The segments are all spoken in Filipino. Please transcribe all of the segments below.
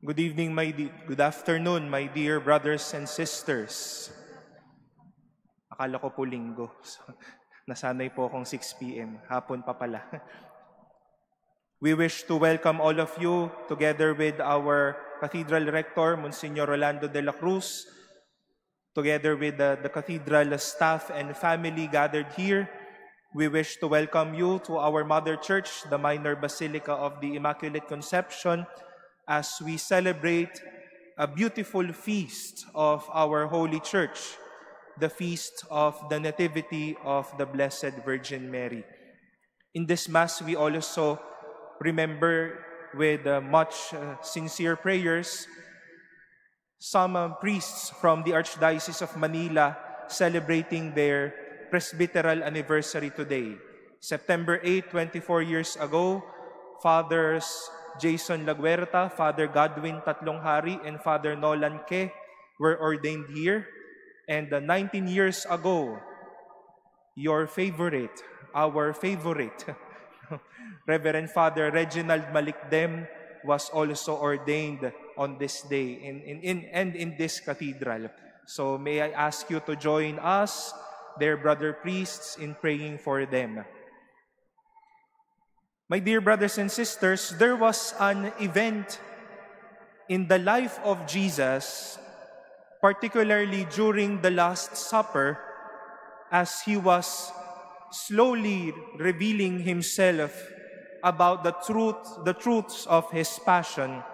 Good evening, good afternoon, my dear brothers and sisters. Akala ko po linggo. So, nasanay po akong 6 p.m. Hapon pa pala. We wish to welcome all of you together with our Cathedral Rector, Monsignor Rolando de la Cruz, together with the Cathedral staff and family gathered here. We wish to welcome you to our Mother Church, the Minor Basilica of the Immaculate Conception, as we celebrate a beautiful feast of our Holy Church, the feast of the Nativity of the Blessed Virgin Mary. In this Mass, we also remember with much sincere prayers some priests from the Archdiocese of Manila celebrating their presbyteral anniversary today. September 8, 24 years ago, Fathers Jason Laguerta, Father Godwin Tatlonghari, and Father Nolan Ke were ordained here. And 19 years ago, your favorite, our favorite, Reverend Father Reginald Malikdem was also ordained on this day in this cathedral. So may I ask you to join us, their brother priests, in praying for them. My dear brothers and sisters, there was an event in the life of Jesus, particularly during the Last Supper, as he was slowly revealing himself about the truths of his passion,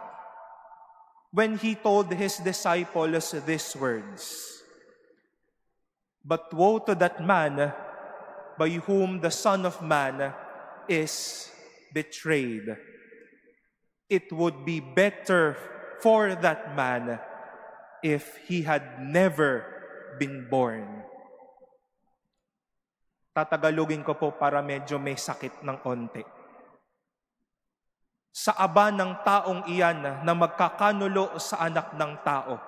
when he told his disciples these words: "But woe to that man by whom the Son of Man is betrayed. It would be better for that man if he had never been born." Tatagalogin ko po para medyo may sakit ng onte. Sa aba ng taong iyan na magkakanulo sa anak ng tao,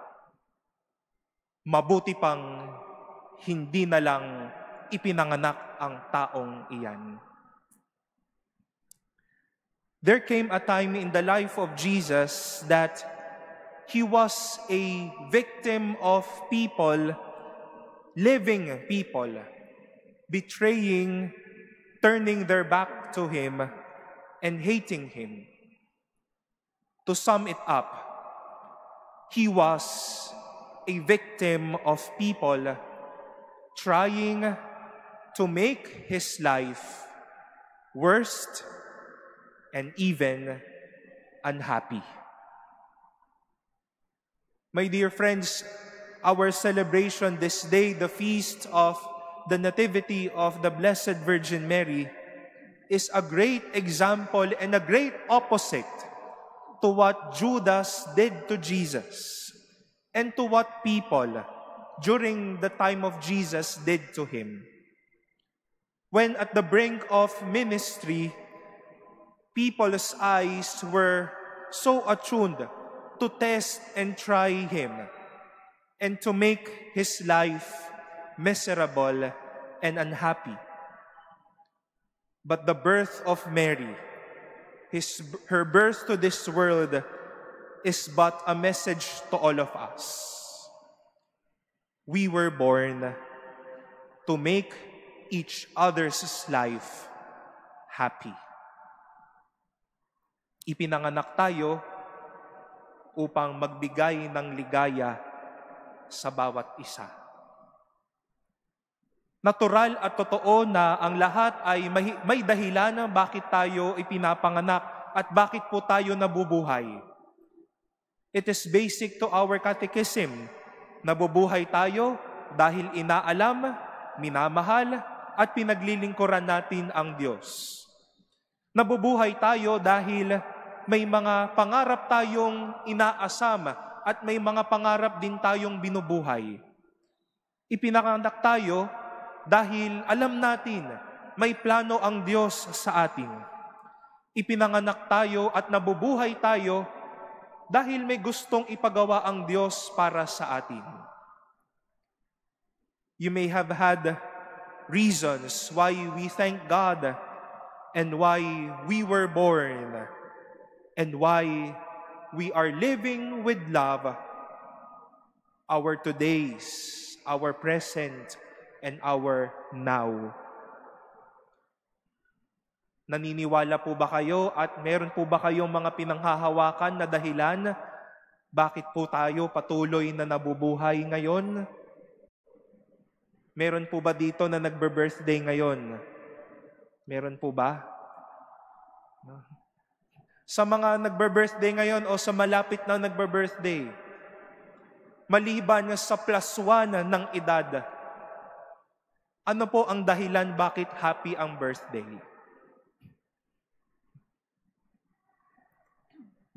mabuti pang hindi na lang ipinanganak ang taong iyan. There came a time in the life of Jesus that he was a victim of people, living people, betraying, turning their back to him, and hating him. To sum it up, he was a victim of people trying to make his life worse and even unhappy. My dear friends, our celebration this day, the feast of the Nativity of the Blessed Virgin Mary, is a great example and a great opposite to what Judas did to Jesus and to what people during the time of Jesus did to him. When at the brink of ministry, people's eyes were so attuned to test and try him and to make his life miserable and unhappy. But the birth of Mary, her birth to this world, is but a message to all of us. We were born to make each other's life happy. Ipinanganak tayo upang magbigay ng ligaya sa bawat isa. Natural at totoo na ang lahat ay may dahilan bakit tayo ipinapanganak at bakit po tayo nabubuhay. It is basic to our catechism. Nabubuhay tayo dahil inaalam, minamahal, at pinaglilingkuran natin ang Diyos. Nabubuhay tayo dahil may mga pangarap tayong inaasam at may mga pangarap din tayong binubuhay. Ipinanganak tayo dahil alam natin may plano ang Diyos sa atin. Ipinanganak tayo at nabubuhay tayo dahil may gustong ipagawa ang Diyos para sa atin. You may have had reasons why we thank God and why we were born and why we are living with love our todays, our present, and our now. Naniniwala po ba kayo at meron po ba kayong mga pinanghahawakan na dahilan bakit po tayo patuloy na nabubuhay ngayon? Meron po ba dito na nagbe-birthday ngayon? Meron po ba? Sa mga nagbe-birthday ngayon o sa malapit na nagbe-birthday, maliban sa +1 ng edad, ano po ang dahilan bakit happy ang birthday?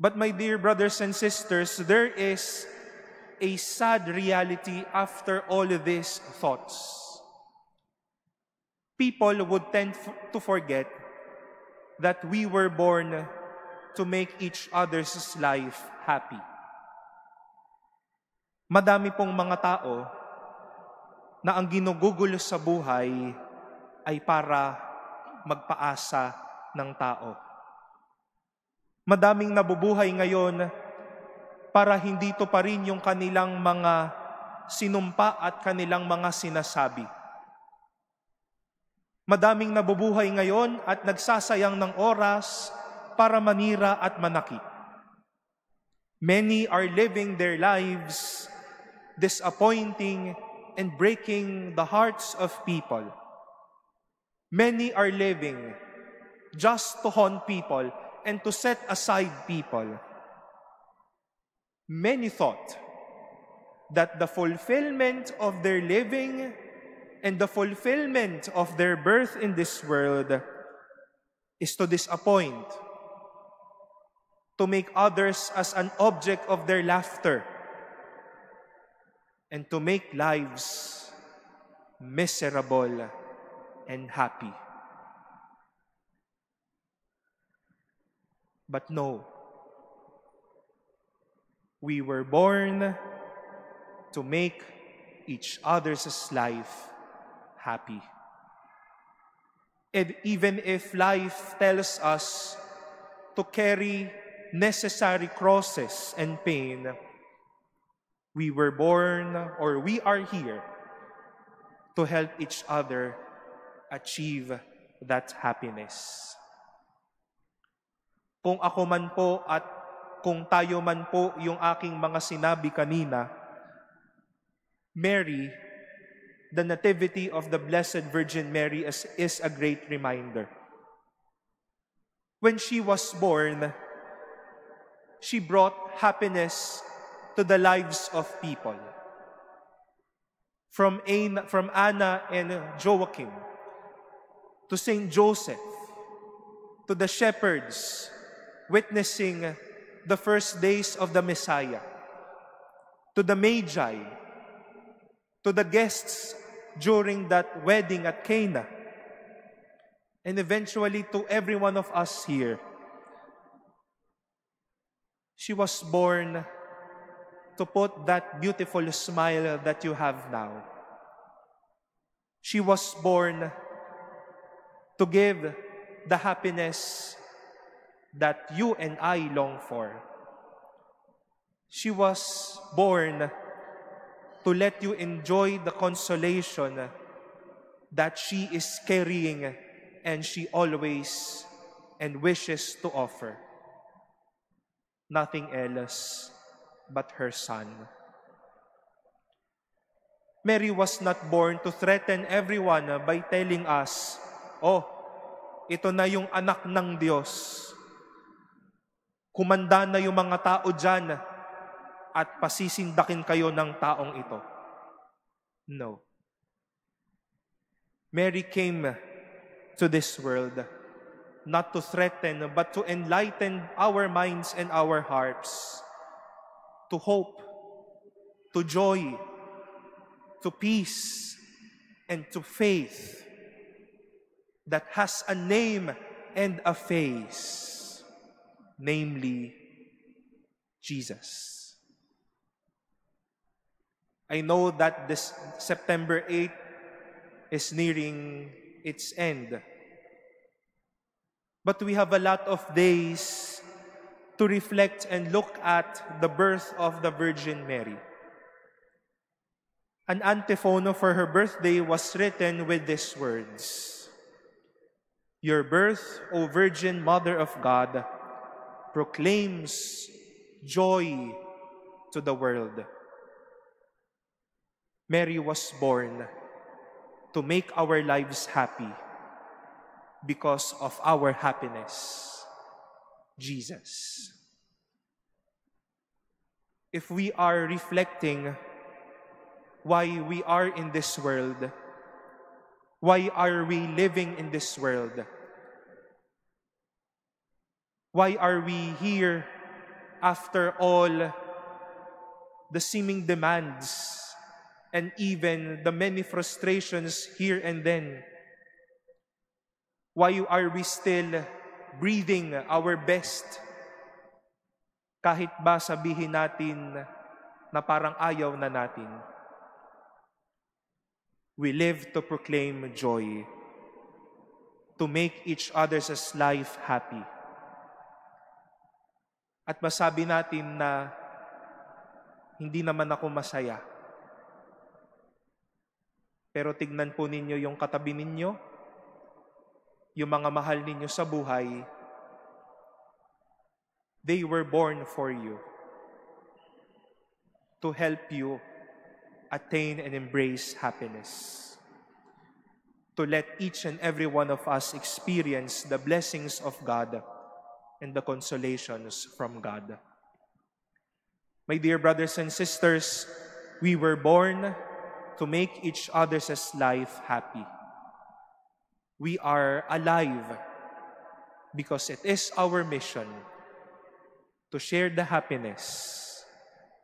But my dear brothers and sisters, there is a sad reality after all these thoughts. People would tend to forget that we were born to make each other's life happy. Madami pong mga tao na ang ginugugulo sa buhay ay para magpaasa ng tao. Madaming nabubuhay ngayon para hindi to pa rin yung kanilang mga sinumpa at kanilang mga sinasabi. Madaming nabubuhay ngayon at nagsasayang ng oras para manira at manakit. Many are living their lives disappointing and breaking the hearts of people. Many are living just to haunt people and to set aside people. Many thought that the fulfillment of their living and the fulfillment of their birth in this world is to disappoint, to make others as an object of their laughter, and to make lives miserable and happy. But no, we were born to make each other's life happy. And even if life tells us to carry necessary crosses and pain, we were born or we are here to help each other achieve that happiness. Kung ako man po at kung tayo man po yung aking mga sinabi kanina, Mary, the nativity of the Blessed Virgin Mary is a great reminder. When she was born, she brought happiness to the lives of people. From Anna and Joachim, to Saint Joseph, to the shepherds, witnessing the first days of the Messiah, to the Magi, to the guests during that wedding at Cana, and eventually to every one of us here. She was born to put that beautiful smile that you have now. She was born to give the happiness that you and I long for. She was born to let you enjoy the consolation that she is carrying and she always and wishes to offer. Nothing else but her Son. Mary was not born to threaten everyone by telling us, "Oh, ito na yung anak ng Diyos. Kumanda na yung mga tao dyan at pasisindakin kayo ng taong ito." No. Mary came to this world not to threaten, but to enlighten our minds and our hearts, to hope, to joy, to peace, and to faith that has a name and a face. Namely, Jesus. I know that this September 8th is nearing its end. But we have a lot of days to reflect and look at the birth of the Virgin Mary. An antiphon for her birthday was written with these words: "Your birth, O Virgin Mother of God, proclaims joy to the world." Mary was born to make our lives happy because of our happiness, Jesus. If we are reflecting why we are in this world, why are we living in this world, why are we here after all the seeming demands and even the many frustrations here and then? Why are we still breathing our best kahit ba sabihin natin na parang ayaw na natin? We live to proclaim joy, to make each other's life happy. At masabi natin na hindi naman ako masaya. Pero tignan po ninyo yung katabi ninyo, yung mga mahal ninyo sa buhay. They were born for you, to help you attain and embrace happiness, to let each and every one of us experience the blessings of God and the consolations from God. My dear brothers and sisters, we were born to make each other's life happy. We are alive because it is our mission to share the happiness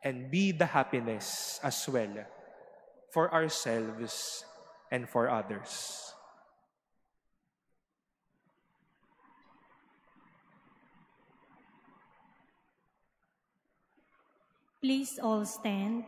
and be the happiness as well for ourselves and for others. Please all stand.